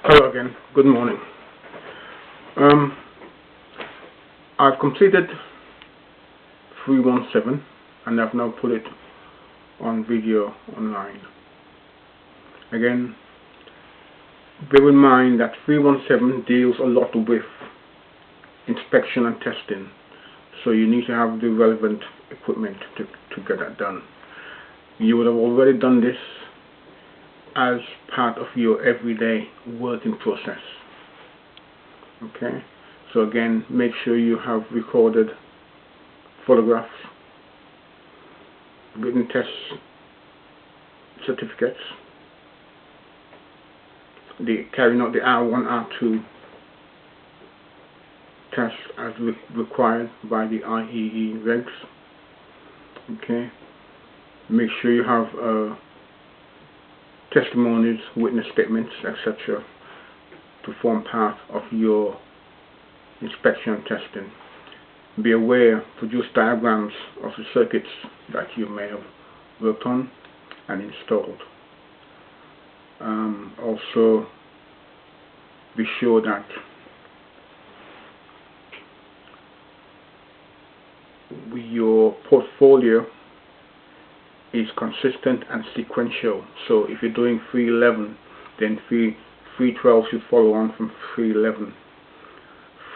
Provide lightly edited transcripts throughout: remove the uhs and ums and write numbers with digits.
Hello again, good morning. I've completed 317 and I've now put it on video online. Again, bear in mind that 317 deals a lot with inspection and testing, so you need to have the relevant equipment to get that done. You would have already done this as part of your everyday working process. Okay, so again, make sure you have recorded photographs, written test certificates, carrying out the R1, R2 test as required by the IEE regs. Okay, make sure you have testimonies, witness statements, etc. to form part of your inspection and testing. Be aware, produce diagrams of the circuits that you may have worked on and installed. Also, be sure that your portfolio is consistent and sequential. So if you're doing 311, then 312 should follow on from 311.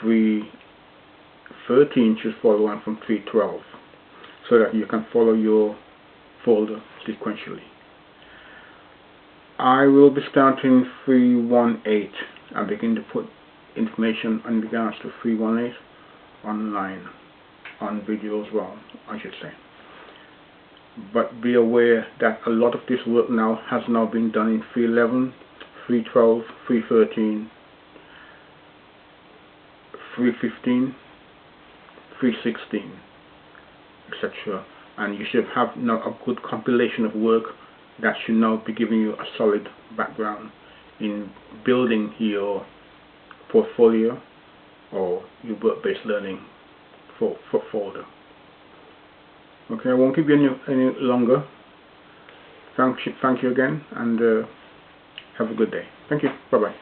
313 should follow on from 312, so that you can follow your folder sequentially. I will be starting 318 and begin to put information in regards to 318 online, on video as well, I should say. But be aware that a lot of this work now has now been done in 311, 312, 313, 315, 316, etc. And you should have now a good compilation of work that should now be giving you a solid background in building your portfolio or your work-based learning folder. Okay, I won't keep you any longer. Thank you again, and have a good day. Thank you. Bye bye.